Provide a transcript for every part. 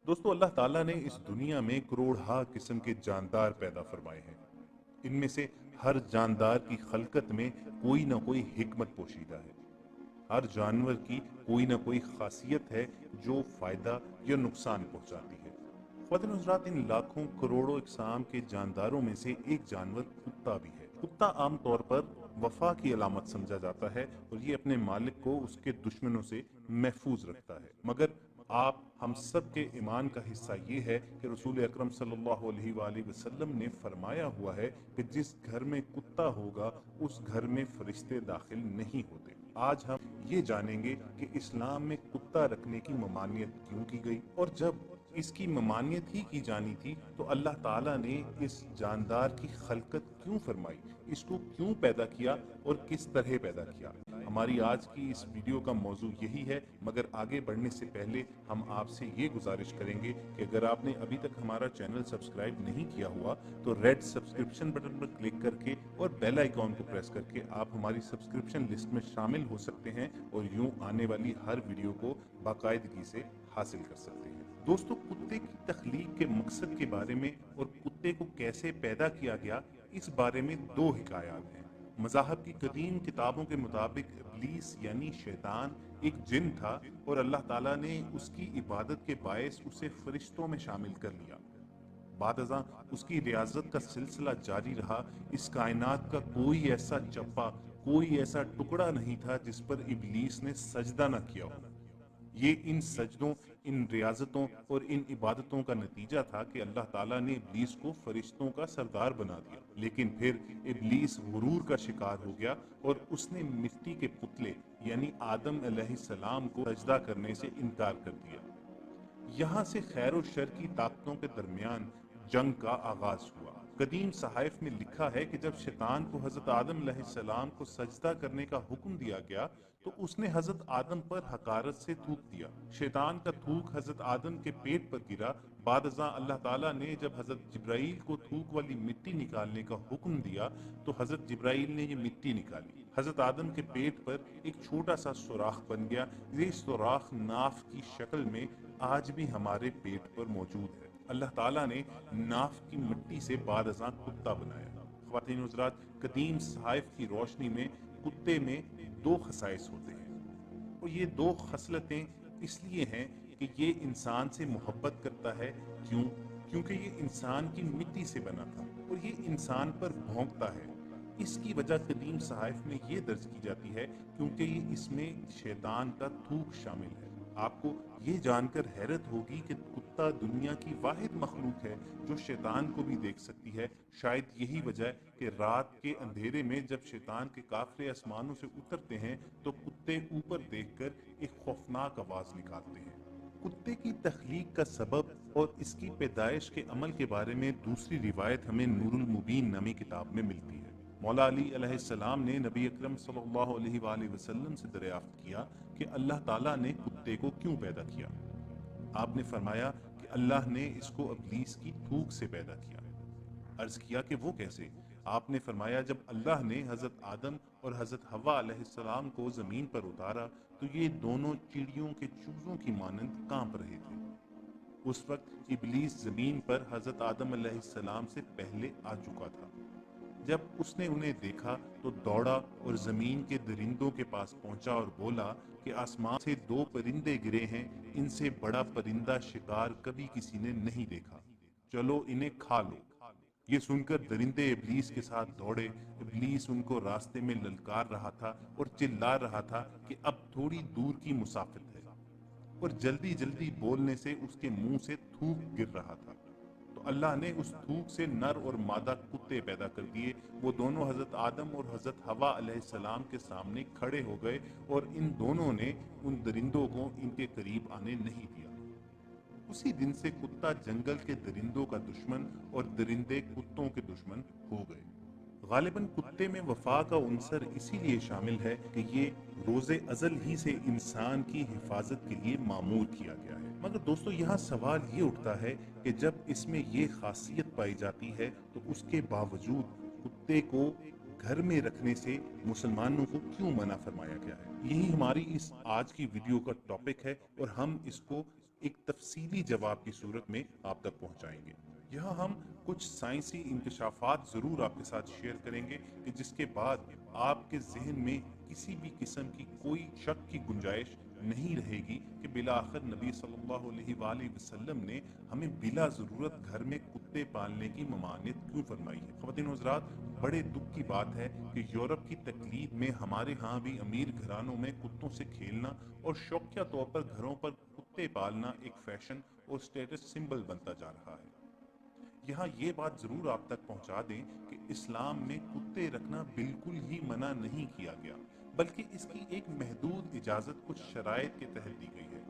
دوستو اللہ تعالیٰ نے اس دنیا میں کروڑہا قسم کے جاندار پیدا فرمائے ہیں۔ ان میں سے ہر جاندار کی خلقت میں کوئی نہ کوئی حکمت پوشیدہ ہے۔ ہر جانور کی کوئی نہ کوئی خاصیت ہے جو فائدہ یا نقصان پہنچاتی ہے۔ خواتین و حضرات، ان لاکھوں کروڑوں اقسام کے جانداروں میں سے ایک جانور کتا بھی ہے۔ کتا عام طور پر وفا کی علامت سمجھا جاتا ہے اور یہ اپنے مالک کو اس کے دشمنوں سے محفوظ رکھتا ہے، مگر آپ ہم سب کے ایمان کا حصہ یہ ہے کہ رسول اکرم صلی اللہ علیہ وآلہ وسلم نے فرمایا ہوا ہے کہ جس گھر میں کتا ہوگا اس گھر میں فرشتے داخل نہیں ہوتے۔ آج ہم یہ جانیں گے کہ اسلام میں کتا رکھنے کی ممانعت کیوں کی گئی، اور جب اس کی ممانعت ہی کی جانی تھی تو اللہ تعالیٰ نے اس جاندار کی خلقت کیوں فرمائی، اس کو کیوں پیدا کیا اور کس طرح پیدا کیا۔ ہماری آج کی اس ویڈیو کا موضوع یہی ہے، مگر آگے بڑھنے سے پہلے ہم آپ سے یہ گزارش کریں گے کہ اگر آپ نے ابھی تک ہمارا چینل سبسکرائب نہیں کیا ہوا تو ریڈ سبسکرپشن بٹن پر کلک کر کے اور بیل آئیکن کو پریس کر کے آپ ہماری سبسکرپشن لسٹ میں شامل ہو سکتے ہیں اور یوں آنے والی ہر ویڈیو کو باقاعدگی سے حاصل کر سکتے ہیں۔ دوستو، کتے کی تخلیق کے مقصد کے بارے میں اور کتے کو کیسے پیدا کیا گیا، اس بارے میں دو حکایات ہیں۔ مذاہب کی قدیم کتابوں کے مطابق ابلیس یعنی شیطان ایک جن تھا اور اللہ تعالیٰ نے اس کی عبادت کے باعث اسے فرشتوں میں شامل کر لیا۔ بعد ازاں اس کی ریاضت کا سلسلہ جاری رہا۔ اس کائنات کا کوئی ایسا چپا، کوئی ایسا ٹکڑا نہیں تھا جس پر ابلیس نے سجدہ نہ کیا ہو۔ یہ ان سجدوں، ان ریاضتوں اور ان عبادتوں کا نتیجہ تھا کہ اللہ تعالیٰ نے ابلیس کو فرشتوں کا سردار بنا دیا، لیکن پھر ابلیس غرور کا شکار ہو گیا اور اس نے مٹی کے پتلے یعنی آدم علیہ السلام کو سجدہ کرنے سے انکار کر دیا۔ یہاں سے خیر و شر کی طاقتوں کے درمیان جنگ کا آغاز ہوا۔ قدیم صحائف میں لکھا ہے کہ جب شیطان کو حضرت آدم علیہ السلام کو سجدہ کرنے کا حکم دیا گیا تو اس نے حضرت آدم پر حقارت سے تھوک دیا۔ شیطان کا تھوک حضرت آدم کے پیٹ پر گرا۔ بعد ازاں اللہ تعالیٰ نے جب حضرت جبرائیل کو تھوک والی مٹی نکالنے کا حکم دیا تو حضرت جبرائیل نے یہ مٹی نکالی۔ حضرت آدم کے پیٹ پر ایک چھوٹا سا سوراخ بن گیا۔ یہ سوراخ ناف کی شکل میں آج بھی ہمارے پیٹ پر موجود ہے۔ اللہ تعالیٰ نے ناف کی مٹی سے بعد ازاں کتا بنایا۔ خواتین و حضرات، قدیم صحائف کی روشنی میں کتے میں دو خصائص ہوتے ہیں، اور یہ دو خصلتیں اس لیے ہیں کہ یہ انسان سے محبت کرتا ہے۔ کیونکہ یہ انسان کی مٹی سے بنا تھا اور یہ انسان پر بھونکتا ہے۔ اس کی وجہ قدیم صحائف میں یہ درج کی جاتی ہے کیونکہ اس میں شیطان کا تھوک شامل ہے۔ آپ کو یہ جان کر حیرت ہوگی کہ کتا دنیا کی واحد مخلوق ہے جو شیطان کو بھی دیکھ سکتی ہے۔ شاید یہی وجہ ہے کہ رات کے اندھیرے میں جب شیطان کے قافلے آسمانوں سے اترتے ہیں تو کتے اوپر دیکھ کر ایک خوفناک آواز نکالتے ہیں۔ کتے کی تخلیق کا سبب اور اس کی پیدائش کے عمل کے بارے میں دوسری روایت ہمیں نور المبین نامی کتاب میں ملتی ہے۔ مولا علی علیہ السلام نے نبی اکرم صلی اللہ علیہ وآلہ وسلم سے دریافت کیا کہ اللہ تعالیٰ نے کتے کو کیوں پیدا کیا؟ آپ نے فرمایا کہ اللہ نے اس کو ابلیس کی تھوک سے پیدا کیا۔ عرض کیا کہ وہ کیسے؟ آپ نے فرمایا جب اللہ نے حضرت آدم اور حضرت حوا علیہ السلام کو زمین پر اتارا تو یہ دونوں چڑیوں کے چوزوں کی مانند کانپ رہے تھے۔ اس وقت ابلیس زمین پر حضرت آدم علیہ السلام سے پہلے آ چکا تھا۔ جب اس نے انہیں دیکھا تو دوڑا اور زمین کے درندوں کے پاس پہنچا اور بولا کہ آسمان سے دو پرندے گرے ہیں، ان سے بڑا پرندہ شکار کبھی کسی نے نہیں دیکھا، چلو انہیں کھا لو۔ یہ سن کر درندے ابلیس کے ساتھ دوڑے۔ ابلیس ان کو راستے میں للکار رہا تھا اور چلا رہا تھا کہ اب تھوڑی دور کی مسافت ہے، اور جلدی جلدی بولنے سے اس کے منہ سے تھوک گر رہا تھا۔ تو اللہ نے اس تھوک سے نر اور مادہ کتے پیدا کر دیے۔ وہ دونوں حضرت آدم اور حضرت حوا علیہ السلام کے سامنے کھڑے ہو گئے اور ان دونوں نے ان درندوں کو ان کے قریب آنے نہیں دیا۔ اسی دن سے کتا جنگل کے درندوں کا دشمن اور درندے کتوں کے دشمن ہو گئے۔ غالباً کتے میں وفا کا عنصر اسی لیے شامل ہے کہ یہ روز ازل ہی سے انسان کی حفاظت کے لیے معمور کیا گیا ہے۔ مگر دوستو، یہاں سوال یہ اٹھتا ہے کہ جب اس میں یہ خاصیت پائی جاتی ہے تو اس کے باوجود کتے کو گھر میں رکھنے سے مسلمانوں کو کیوں منع فرمایا گیا ہے؟ یہی ہماری اس آج کی ویڈیو کا ٹاپک ہے اور ہم اس کو ایک تفصیلی جواب کی صورت میں آپ تک پہنچائیں گے۔ یہاں ہم کچھ سائنسی انکشافات ضرور آپ کے ساتھ شیئر کریں گے کہ جس کے بعد آپ کے ذہن میں کسی بھی قسم کی کوئی شک کی گنجائش نہیں رہے گی کہ بالآخر نبی صلی اللہ علیہ وآلہ وسلم نے ہمیں بلا ضرورت گھر میں کتے پالنے کی ممانعت کیوں فرمائی ہے۔ خواتین و حضرات، بڑے دکھ کی بات ہے کہ یورپ کی تقلید میں ہمارے ہاں بھی امیر گھرانوں میں کتوں سے کھیلنا اور شوقیہ طور پر گھروں پر کتے پالنا ایک فیشن اور سٹیٹس سمبل بنتا جا رہا ہے۔ یہاں یہ بات ضرور آپ تک پہنچا دیں کہ اسلام میں کتے رکھنا بالکل ہی منع نہیں کیا گیا، بلکہ اس کی ایک محدود اجازت کچھ شرائط کے تحت دی گئی ہے۔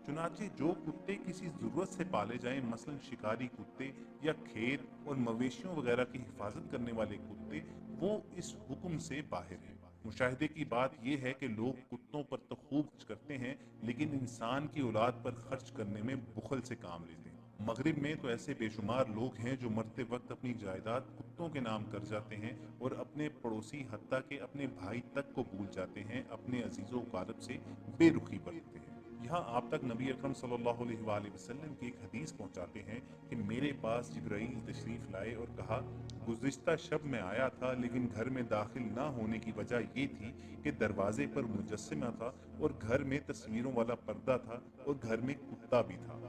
چنانچہ جو کتے کسی ضرورت سے پالے جائیں، مثلا شکاری کتے یا کھیت اور مویشیوں وغیرہ کی حفاظت کرنے والے کتے، وہ اس حکم سے باہر ہیں۔ مشاہدے کی بات یہ ہے کہ لوگ کتوں پر تو خوب خرچ کرتے ہیں، لیکن انسان کی اولاد پر خرچ کرنے میں بخل سے کام لیتے ہیں۔ مغرب میں تو ایسے بے شمار لوگ ہیں جو مرتے وقت اپنی جائیداد کتوں کے نام کر جاتے ہیں اور اپنے پڑوسی حتیٰ کہ اپنے بھائی تک کو بھول جاتے ہیں، اپنے عزیز و اقارب سے بے رخی برتتے ہیں۔ یہاں آپ تک نبی اکرم صلی اللہ علیہ وآلہ وسلم کی ایک حدیث پہنچاتے ہیں کہ میرے پاس جبرائیل تشریف لائے اور کہا، گزشتہ شب میں آیا تھا لیکن گھر میں داخل نہ ہونے کی وجہ یہ تھی کہ دروازے پر مجسمہ تھا اور گھر میں تصویروں والا پردہ تھا اور گھر میں کتا بھی تھا،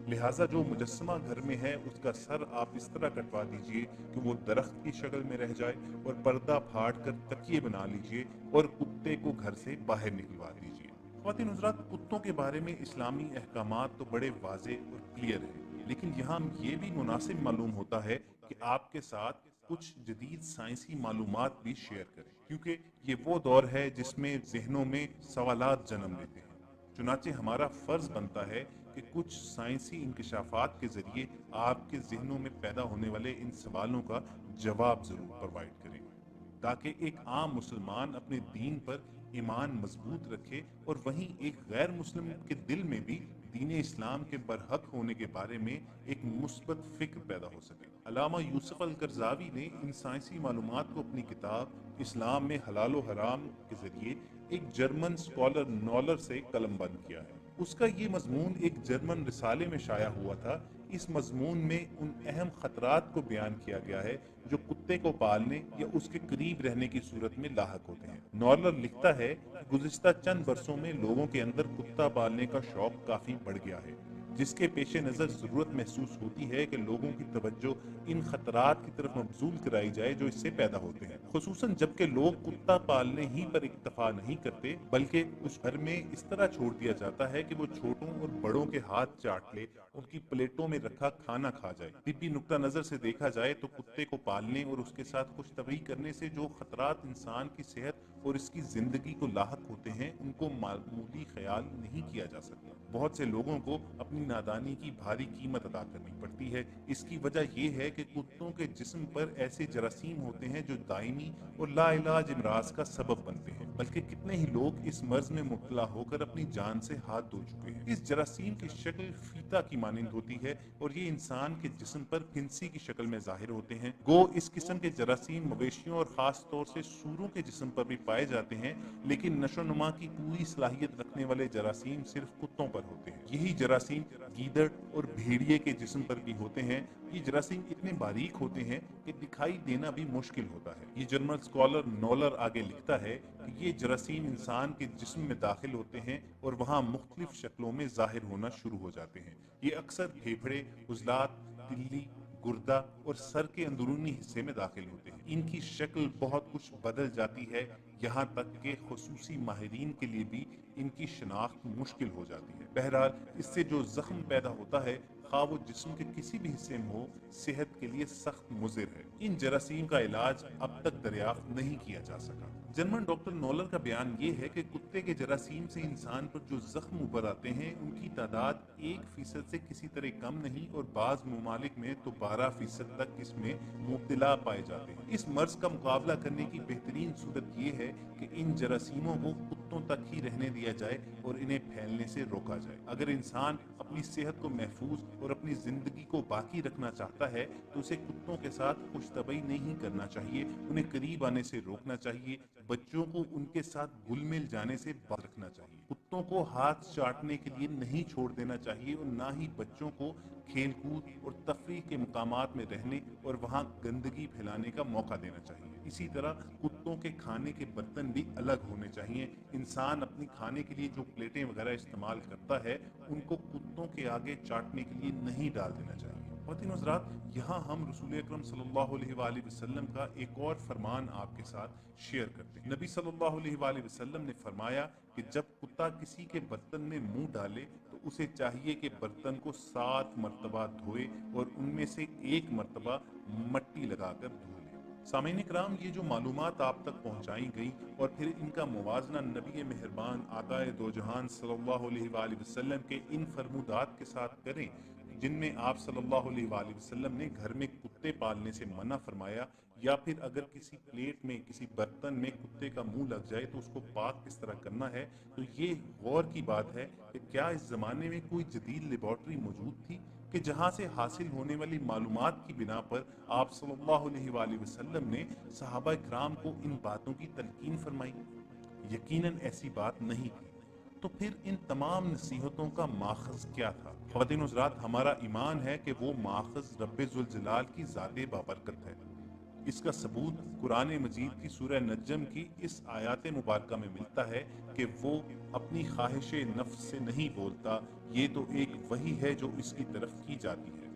لہٰذا جو مجسمہ گھر میں ہے اس کا سر آپ اس طرح کٹوا دیجئے کہ وہ درخت کی شکل میں رہ جائے اور پردہ پھاڑ کر تکیے بنا لیجئے اور کتے کو گھر سے باہر نکلوا دیجئے۔ خواتین حضرات، کتوں کے بارے میں اسلامی احکامات تو بڑے واضح اور کلیئر ہیں، لیکن یہاں یہ بھی مناسب معلوم ہوتا ہے کہ آپ کے ساتھ کچھ جدید سائنسی معلومات بھی شیئر کریں، کیونکہ یہ وہ دور ہے جس میں ذہنوں میں سوالات جنم لیتے ہیں۔ چنانچہ ہمارا فرض بنتا ہے کہ کچھ سائنسی انکشافات کے ذریعے آپ کے ذہنوں میں پیدا ہونے والے ان سوالوں کا جواب ضرور پرووائڈ کریں، تاکہ ایک عام مسلمان اپنے دین پر ایمان مضبوط رکھے اور وہیں ایک غیر مسلم کے دل میں بھی دین اسلام کے برحق ہونے کے بارے میں ایک مثبت فکر پیدا ہو سکے۔ علامہ یوسف القرضاوی نے ان سائنسی معلومات کو اپنی کتاب اسلام میں حلال و حرام کے ذریعے ایک جرمن سکولر نالر سے قلم بند کیا ہے۔ اس کا یہ مضمون ایک جرمن رسالے میں شائع ہوا تھا۔ اس مضمون میں ان اہم خطرات کو بیان کیا گیا ہے جو کتے کو پالنے یا اس کے قریب رہنے کی صورت میں لاحق ہوتے ہیں۔ نالر لکھتا ہے کہ گزشتہ چند برسوں میں لوگوں کے اندر کتا پالنے کا شوق کافی بڑھ گیا ہے، جس کے پیش نظر ضرورت محسوس ہوتی ہے کہ لوگوں کی توجہ ان خطرات کی طرف مبذول کرائی جائے جو اس سے پیدا ہوتے ہیں، خصوصاً جبکہ لوگ کتا پالنے ہی پر اکتفا نہیں کرتے بلکہ اس گھر میں اس طرح چھوڑ دیا جاتا ہے کہ وہ چھوٹوں اور بڑوں کے ہاتھ چاٹ لے، ان کی پلیٹوں میں رکھا کھانا کھا جائے۔ طبی نقطہ نظر سے دیکھا جائے تو کتے کو پالنے اور اس کے ساتھ خوش طبعی کرنے سے جو خطرات انسان کی صحت اور اس کی زندگی کو لاحق ہوتے ہیں، ان کو معمولی خیال نہیں کیا جا سکتا۔ بہت سے لوگوں کو اپنی نادانی کی بھاری قیمت ادا کرنی پڑتی ہے۔ اس کی وجہ یہ ہے کہ کتوں کے جسم پر ایسے جراثیم ہوتے ہیں جو دائمی اور لا علاج امراض کا سبب بنتے ہیں، بلکہ کتنے ہی لوگ اس مرض میں مبتلا ہو کر اپنی جان سے ہاتھ دھو چکے ہیں۔ اس جراثیم کی شکل فیتا کی مانند ہوتی ہے اور یہ انسان کے جسم پر پھنسی کی شکل میں ظاہر ہوتے ہیں۔ گو اس قسم کے جراثیم مویشیوں اور خاص طور سے سوروں کے جسم پر بھی پائے جاتے ہیں، لیکن نشو و نما کی پوری صلاحیت رکھنے والے جراثیم صرف کتوں پر ہوتے ہیں۔ یہی جراثیم گیدڑ اور بھیڑیے کے جسم پر بھی ہوتے ہیں۔ یہ جراثیم اتنے باریک ہوتے ہیں کہ دکھائی دینا بھی مشکل ہوتا ہے۔ یہ جرمن سکولر نولر آگے لکھتا ہے کہ یہ جراثیم انسان کے جسم میں داخل ہوتے ہیں اور وہاں مختلف شکلوں میں ظاہر ہونا شروع ہو جاتے ہیں۔ یہ اکثر پھیپھڑے، عضلات، تلی، گردہ اور سر کے اندرونی حصے میں داخل ہوتے ہیں۔ ان کی شکل بہت کچھ بدل جاتی ہے، یہاں تک کہ خصوصی ماہرین کے لیے بھی ان کی شناخت مشکل ہو جاتی ہے۔ بہرحال اس سے جو زخم پیدا ہوتا ہے، خواہ وہ جسم کے کسی بھی حصے میں ہو، صحت کے لیے سخت مضر ہے۔ ان جراثیم کا علاج اب تک دریافت نہیں کیا جا سکا۔ جرمن ڈاکٹر نولر کا بیان یہ ہے کہ کتے کے جراثیم سے انسان پر جو زخم ابھر آتے ہیں، ان کی تعداد 1% سے کسی طرح کم نہیں اور بعض ممالک میں تو 12% تک اس میں مبتلا پائے جاتے ہیں۔ اس مرض کا مقابلہ کرنے کی بہترین صورت یہ ہے کہ ان جراثیموں کو کتوں تک ہی رہنے دیا جائے اور انہیں پھیلنے سے روکا جائے۔ اگر انسان اپنی صحت کو محفوظ اور اپنی زندگی کو باقی رکھنا چاہتا ہے تو اسے کتوں کے ساتھ خوش طبعی نہیں کرنا چاہیے، انہیں قریب آنے سے روکنا چاہیے، بچوں کو ان کے ساتھ گل مل جانے سے باز رکھنا چاہیے۔ کتوں کتوں کو ہاتھ چاٹنے کے لیے نہیں چھوڑ دینا چاہیے اور نہ ہی بچوں کو کھیل کود اور تفریح کے مقامات میں رہنے اور وہاں گندگی پھیلانے کا موقع دینا چاہیے۔ اسی طرح کتوں کے کھانے کے برتن بھی الگ ہونے چاہیے۔ انسان اپنی کھانے کے لیے جو پلیٹیں وغیرہ استعمال کرتا ہے ان کو کتوں کے آگے چاٹنے کے لیے نہیں ڈال دینا چاہیے۔ خواتین و حضرات، یہاں ہم رسول اکرم صلی اللہ علیہ وآلہ وسلم کا ایک اور فرمان آپ کے ساتھ شیئر کرتے ہیں۔ نبی صلی اللہ علیہ وآلہ وسلم نے فرمایا کہ جب کتا کسی کے برتن میں منہ ڈالے تو اسے چاہیے کہ برتن کو 7 مرتبہ دھوئے اور ان میں سے 1 مرتبہ مٹی لگا کر دھو لے۔ سامعین کرام، یہ جو معلومات آپ تک پہنچائی گئی اور پھر ان کا موازنہ نبی مہربان آقائے دو جہان صلی اللہ علیہ وآلہ وسلم کے ان فرمودات کے ساتھ کریں جن میں آپ صلی اللہ علیہ وآلہ وسلم نے گھر میں کتے پالنے سے منع فرمایا، یا پھر اگر کسی پلیٹ میں کسی برتن میں کتے کا منہ لگ جائے تو اس کو پاک کس طرح کرنا ہے، تو یہ غور کی بات ہے کہ کیا اس زمانے میں کوئی جدید لیبارٹری موجود تھی کہ جہاں سے حاصل ہونے والی معلومات کی بنا پر آپ صلی اللہ علیہ وآلہ وسلم نے صحابہ کرام کو ان باتوں کی تلقین فرمائی؟ یقیناً ایسی بات نہیں تھی۔ تو پھر ان تمام نصیحتوں کا ماخذ کیا تھا؟ خواتین و حضرات، ہمارا ایمان ہے کہ وہ ماخذ رب ذوالجلال کی ذات بابرکت ہے۔ اس کا ثبوت قرآن مجید کی سورہ نجم کی اس آیات مبارکہ میں ملتا ہے کہ وہ اپنی خواہش نفس سے نہیں بولتا، یہ تو ایک وحی ہے جو اس کی طرف کی جاتی ہے۔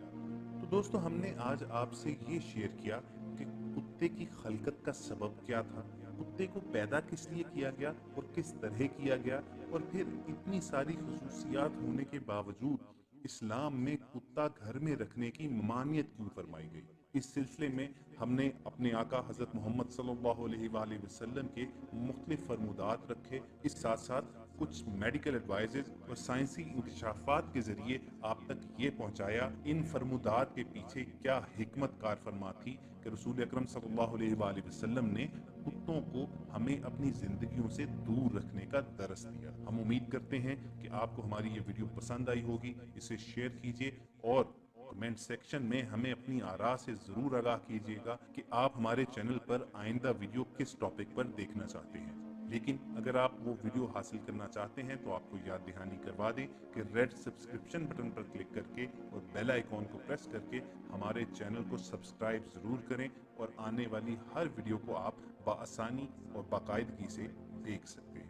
تو دوستو، ہم نے آج آپ سے یہ شیئر کیا کہ کتے کی خلقت کا سبب کیا تھا، کتے کو پیدا کس لیے کیا گیا اور کس طرح کیا گیا، اور پھر اتنی ساری خصوصیات ہونے کے باوجود اسلام میں کتا گھر میں رکھنے کی ممانعت کیوں فرمائی گئی۔ اس سلسلے میں ہم نے اپنے آقا حضرت محمد صلی اللہ علیہ وآلہ وسلم کے مختلف فرمودات رکھے، اس ساتھ ساتھ کچھ میڈیکل ایڈوائزز اور سائنسی انکشافات کے ذریعے آپ تک یہ پہنچایا ان فرمودات کے پیچھے کیا حکمت کار فرما تھی کہ رسول اکرم صلی اللہ علیہ وآلہ وسلم نے کتوں کو ہمیں اپنی زندگیوں سے دور رکھنے کا درس دیا۔ ہم امید کرتے ہیں کہ آپ کو ہماری یہ ویڈیو پسند آئی ہوگی، اسے شیئر کیجئے اور کمنٹ سیکشن میں ہمیں اپنی آراء سے ضرور آگاہ کیجئے گا کہ آپ ہمارے چینل پر آئندہ ویڈیو کس ٹاپک پر دیکھنا چاہتے ہیں۔ لیکن اگر آپ وہ ویڈیو حاصل کرنا چاہتے ہیں تو آپ کو یاد دہانی کروا دیں کہ ریڈ سبسکرپشن بٹن پر کلک کر کے اور بیل آئیکن کو پریس کر کے ہمارے چینل کو سبسکرائب ضرور کریں اور آنے والی ہر ویڈیو کو آپ بآسانی اور باقاعدگی سے دیکھ سکتے ہیں۔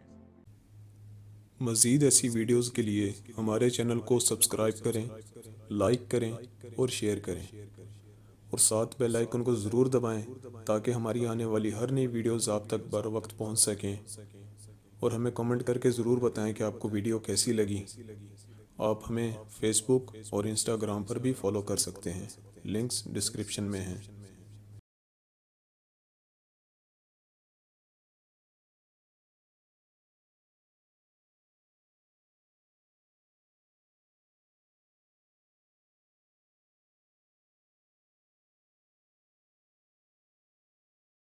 مزید ایسی ویڈیوز کے لیے ہمارے چینل کو سبسکرائب کریں، لائک کریں اور شیئر کریں، اور ساتھ بیل آئیکن کو ضرور دبائیں تاکہ ہماری آنے والی ہر نئی ویڈیوز آپ تک بر وقت پہنچ سکیں، اور ہمیں کمنٹ کر کے ضرور بتائیں کہ آپ کو ویڈیو کیسی لگی۔ آپ ہمیں فیس بک اور انسٹاگرام پر بھی فالو کر سکتے ہیں، لنکس ڈسکرپشن میں ہیں۔